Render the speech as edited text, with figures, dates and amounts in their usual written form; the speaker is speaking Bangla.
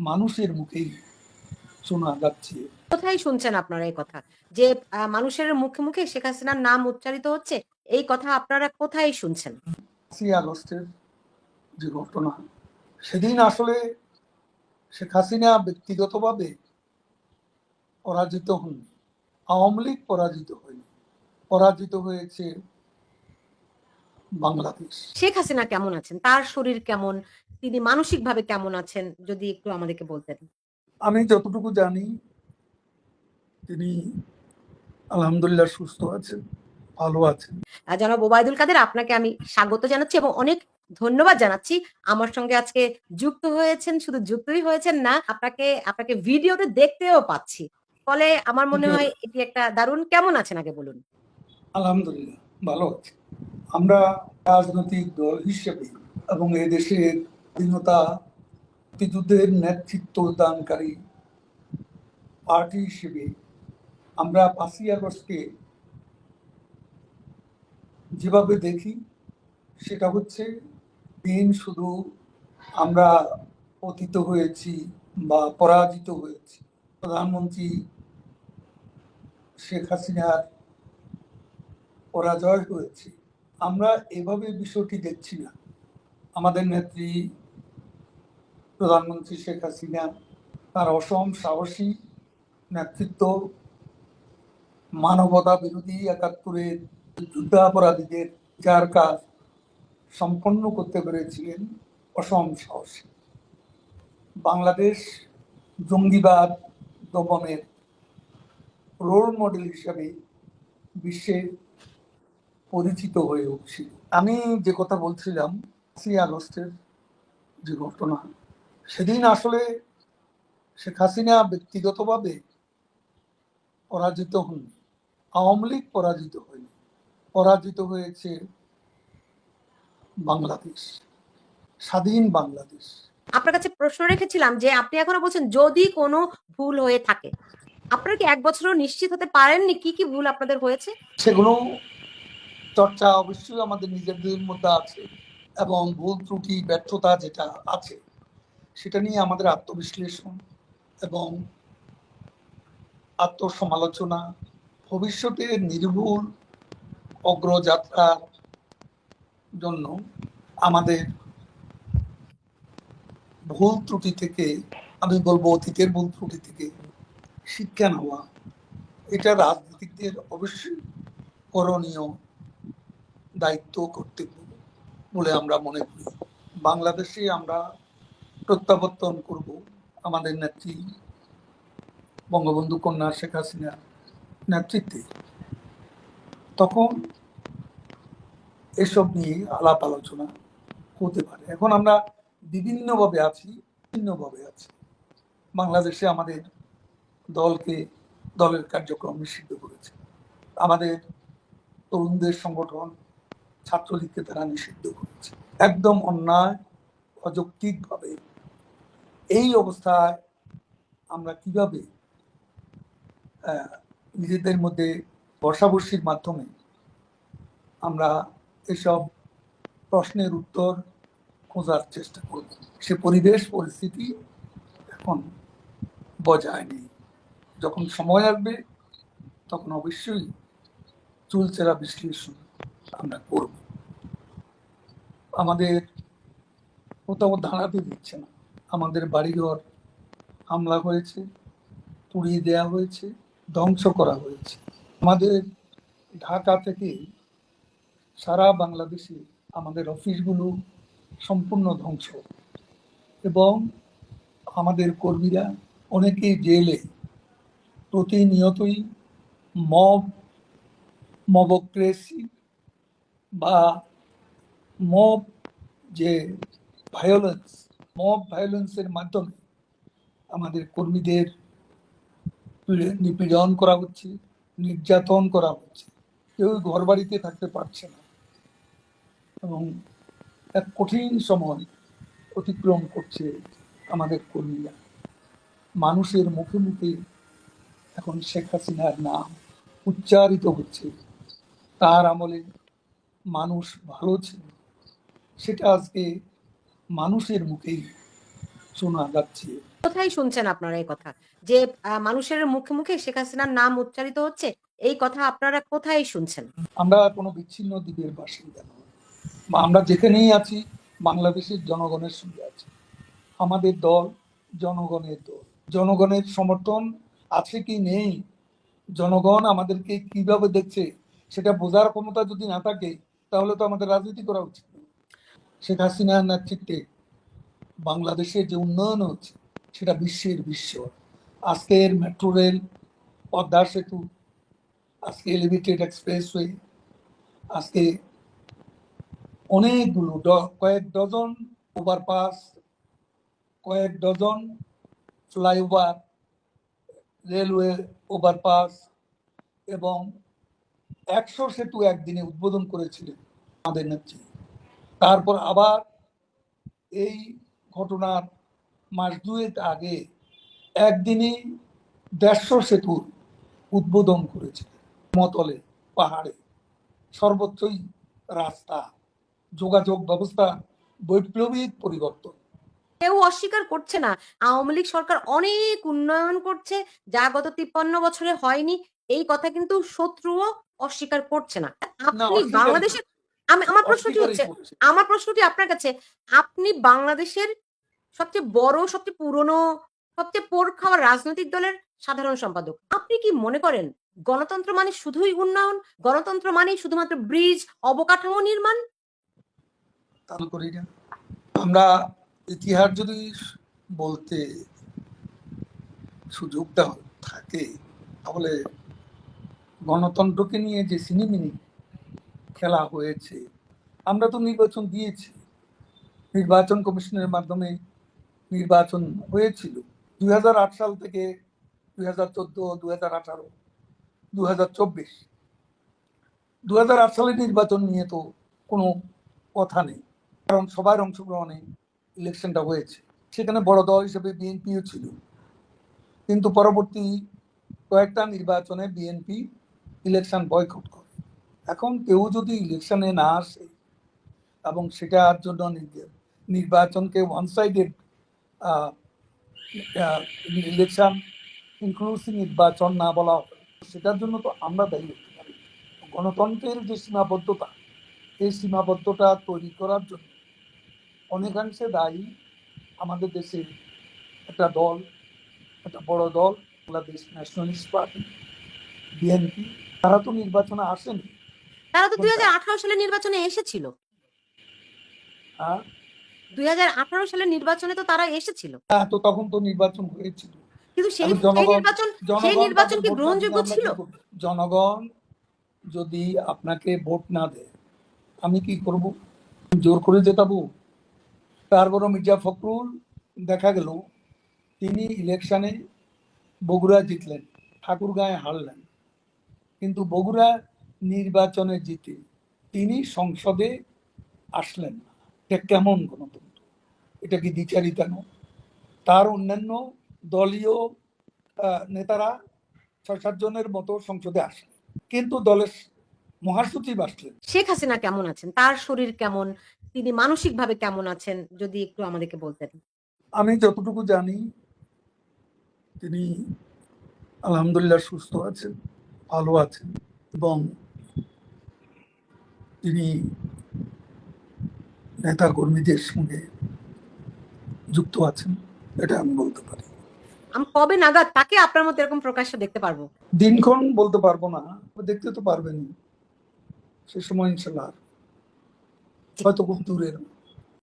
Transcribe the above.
মানুষের মুখেই শোনা যাচ্ছে। কোথায় শুনছেন আপনারা এই কথা? যে মানুষের মুখে, মুখে শেখ হাসিনার নাম উচ্চারিত হচ্ছে, এই কথা আপনারা কোথায় শুনছেন? 5ই আগস্টের যে ঘটনা, সেদিন আসলে শেখ হাসিনা ব্যক্তিগতভাবে পরাজিত হননি, আওয়ামী লীগ পরাজিত হয়নি, পরাজিত হয়েছে বাংলাদেশ। শেখ হাসিনা কেমন আছেন? তার শরীর কেমন? তিনি মানসিকভাবে কেমন আছেন? যদি একটু আমাদেরকে বলতেন। আমি যতটুকু জানি তিনি আলহামদুলিল্লাহ সুস্থ আছেন, ভালো আছেন। জনাব ওবায়দুল কাদের, আপনাকে আমি স্বাগত জানাচ্ছি এবং অনেক ধন্যবাদ জানাচ্ছি। আমার সঙ্গে আজকে যুক্ত হয়েছেন, শুধু যুক্তই হয়েছেন না, আপনাকে ভিডিওতে দেখতেও পাচ্ছি। ফলে আমার মনে হয় এটি একটা দারুণ। কেমন আছেন আগে বলুন? আলহামদুলিল্লাহ ভালো আছি। আমরা রাজনৈতিক দল হিসেবে এবং এদেশের স্বাধীনতা মুক্তিযুদ্ধের নেতৃত্ব দানকারী পার্টি হিসেবে আমরা 5ই আগস্টকে যেভাবে দেখি সেটা হচ্ছে দিন শুধু আমরা পতিত হয়েছি বা পরাজিত হয়েছি, প্রধানমন্ত্রী শেখ হাসিনার পরাজয় হয়েছে, আমরা এভাবে বিষয়টি দেখছি না। আমাদের নেত্রী প্রধানমন্ত্রী শেখ হাসিনা তার অসম সাহসী নেতৃত্ব, মানবতা বিরোধী 71-এর যুদ্ধাপরাধীদের যার কাজ সম্পন্ন করতে পেরেছিলেন অসম সাহসী। বাংলাদেশ জঙ্গিবাদ দমনের রোল মডেল হিসাবে বিশ্বে পরিচিত হয়ে উঠছিল। আমি যে কথা বলছিলাম 5ই আগস্টের যে ঘটনা, সেদিন আসলে শেখ হাসিনা ব্যক্তিগতভাবে পরাজিত হননি, আওয়ামী লীগ পরাজিত হয়নি, পরাজিত হয়েছে বাংলাদেশ, স্বাধীন বাংলাদেশ। আপনার কাছে প্রশ্ন রেখেছিলাম যে আপনি এখনো বলছেন যদি কোনো ভুল হয়ে থাকে, আপনারা কি 1 বছরও নিশ্চিত হতে পারেননি কি, কি ভুল আপনাদের হয়েছে? সেগুলো চর্চা অবশ্যই আমাদের নিজেদের মধ্যে আছে এবং ভুল ত্রুটি ব্যর্থতা যেটা আছে সেটা নিয়ে আমাদের আত্মবিশ্লেষণ এবং আত্মসমালোচনা, ভবিষ্যতে নির্ভুল অগ্রযাত্রার জন্য আমাদের ভুল ত্রুটি থেকে, আমি বলবো অতীতের ভুল ত্রুটি থেকে শিক্ষা নেওয়া, এটা রাজনীতিকদের অবশ্যই করণীয় দায়িত্ব কর্তব্য বলে আমরা মনে করি। বাংলাদেশে আমরা প্রত্যাবর্তন করব আমাদের নেত্রী বঙ্গবন্ধু কন্যা শেখ হাসিনার নেতৃত্বে, তখন এসব নিয়ে আলাপ আলোচনা হতে পারে। এখন আমরা বিভিন্নভাবে আছি। বাংলাদেশে আমাদের দলের কার্যক্রম নিষিদ্ধ করেছে, আমাদের তরুণদের সংগঠন ছাত্রলীগকে তারা নিষিদ্ধ করেছে একদম অন্যায় অযৌক্তিকভাবে। এই অবস্থায় আমরা কিভাবে নিজেদের মধ্যে বর্ষাবর্ষির মাধ্যমে আমরা এসব প্রশ্নের উত্তর খোঁজার চেষ্টা করব? সে পরিবেশ পরিস্থিতি এখন বজায় নেই। যখন সময় আসবে তখন অবশ্যই চুলচেরা বিশ্লেষণ আমরা করব। আমাদের কোথাও দাঁড়াতে দিচ্ছে না, আমাদের বাড়িঘর হামলা হয়েছে, পুড়িয়ে দেওয়া হয়েছে, ধ্বংস করা হয়েছে। আমাদের ঢাকা থেকে সারা বাংলাদেশে আমাদের অফিসগুলো সম্পূর্ণ ধ্বংস এবং আমাদের কর্মীরা অনেকেই জেলে। প্রতিনিয়তই মবক্রেসি বা মব যে ভায়োলেন্সের মাধ্যমে আমাদের কর্মীদের নিপীড়ন করা হচ্ছে, নির্যাতন করা হচ্ছে, কেউ ঘর বাড়িতে থাকতে পারছে না এবং এক কঠিন সময় অতিক্রম করছে আমাদের কর্মীরা। মানুষের মুখে মুখে এখন শেখ হাসিনার নাম উচ্চারিত হচ্ছে। তার আমলে মানুষ ভালো ছিল, সেটা আজকে মানুষের মুখেই শোনা যাচ্ছে। কোথায় শুনছেন আপনারা এই কথা? যে মানুষের মুখে, মুখে শেখ হাসিনার নাম উচ্চারিত হচ্ছে, এই কথা আপনারা কোথায় শুনছেন? আমরা কোনো বিচ্ছিন্ন দ্বীপের বাসিন্দা নই, বা আমরা যেখানেই আছি বাংলাদেশের জনগণের সঙ্গে আছি। আমাদের দল জনগণের দল। জনগণের সমর্থন আছে কি নেই, জনগণ আমাদেরকে কিভাবে দেখছে সেটা বোঝার ক্ষমতা যদি না থাকে, তাহলে তো আমাদের রাজনীতি করা উচিত নয়। শেখ হাসিনার নেতৃত্বে বাংলাদেশের যে উন্নয়ন হচ্ছে সেটা বিশ্বের বিস্ময়। আজকের মেট্রো রেল, পদ্মা সেতু, আজকে এলিভেটেড এক্সপ্রেসওয়ে, আজকে অনেকগুলো কয়েক ডজন ওভারপাস, কয়েক ডজন ফ্লাইওভার, রেলওয়ে ওভারপাস এবং 100 সেতু একদিনে উদ্বোধন করেছিলেন আমাদের নেত্রী। তারপর আবার এই ঘটনার মাস দুয়েক আগে একদিনে 150 সেতুর উদ্বোধন করেছিলেন। সমতলে, পাহাড়ে, সর্বত্রই রাস্তা, যোগাযোগ ব্যবস্থা বৈপ্লবিক পরিবর্তন। কেউ অস্বীকার করছে না। আওয়ামী লীগ সরকার অনেক উন্নয়ন করছে, যা গত ৫৩ বছরে হয়নি। এই কথা কিন্তু শত্রুও অস্বীকার করছে না। না, আপনি অস্বীকারই বাংলাদেশের করছে, আমার প্রশ্নটি অস্বীকারই হচ্ছে, করছে। আমার প্রশ্নটি আপনার কাছে, আপনি বাংলাদেশের সবচেয়ে বড়, সবচেয়ে পুরনো, সবচেয়ে পোড় খাওয়া রাজনৈতিক দলের সাধারণ সম্পাদক। আপনি কি মনে করেন গণতন্ত্র মানে শুধুই উন্নয়ন? গণতন্ত্র মানেই শুধুমাত্র ব্রিজ, অবকাঠামো নির্মাণ? তা করি না। আমরা ইতিহাস যদি বলতে সুযোগটা থাকে, তাহলে গণতন্ত্রকে নিয়ে যে সিনেমিনি খেলা হয়েছে, আমরা তো নির্বাচন দিয়েছি, নির্বাচন কমিশনের মাধ্যমে নির্বাচন হয়েছিল 2008 সাল থেকে 2014, 2018, 2024। 2008 সালের নির্বাচন নিয়ে তো কোনো কথা নেই, কারণ সবার অংশগ্রহণে ইলেকশনটা হয়েছে। সেখানে বড় দল হিসেবে বিএনপিও ছিল, কিন্তু পরবর্তী কয়েকটা নির্বাচনে বিএনপি ইলেকশন বয়কট করে। এখন কেউ যদি ইলেকশনে না আসে এবং সেটার জন্য নির্বাচনকে ওয়ান সাইডেড ইলেকশন, ইনক্লুসিভ নির্বাচন না বলা হয়, সেটার জন্য তো আমরা দায়ী হতে পারি। গণতন্ত্রের যে সীমাবদ্ধতা, এই সীমাবদ্ধতা তৈরি করার জন্য অনেকাংশে দায়ী আমাদের দেশের একটা দল, একটা বড় দল, বাংলাদেশ ন্যাশনালিস্ট পার্টি, বিএনপি। তারা তো নির্বাচনে আসেনি। তারা তো ২০১৮ সালের নির্বাচনে এসেছিল। আর ২০১৮ সালের নির্বাচনে তো তারা এসেছিল। তো তখন তো নির্বাচন হয়েছিল, কিন্তু সেই এখন সেই জনগণ নির্বাচন সেই জনগণ নির্বাচন তাদের কি ভোট না দিলে গ্রহণযোগ্য আমরা ছিল? কি করব? জনগণ যদি আপনাকে ভোট না দেয়, আমি কি করব? জোর করে জেতাবো? তারপরও মির্জা ফখরুল দেখা গেল তিনি ইলেকশনে বগুড়া জিতলেন, ঠাকুরগাঁয়ে হারলেন, কিন্তু বগুড়া নির্বাচনে জিতে তিনি সংসদে আসলেন না। এটা কেমন গণতন্ত্র? এটা কি দ্বিচারিতা নয়? তার অন্যান্য দলীয় নেতারা ৬-৭ জনের মতো সংসদে আসলেন, কিন্তু দলের মহাসচিব আসলেন। শেখ হাসিনা কেমন আছেন? তার শরীর কেমন? তিনি মানসিকভাবে কেমন আছেন? যদি একটু আমাদেরকে বলতেন। আমি যতটুকু জানি তিনি আলহামদুলিল্লাহ সুস্থ আছেন, ভালো আছেন, এবং তিনি নেতা কর্মীদের সঙ্গে যুক্ত আছেন, এটা আমি বলতে পারি। কবে নাগাদ তাকে আপনার মতো এরকম প্রকাশ্য দেখতে পারবো? দিনক্ষণ বলতে পারবো না, দেখতে তো পারবেন সে সময় ইনশাল্লাহ, হয়তো খুব দূরের।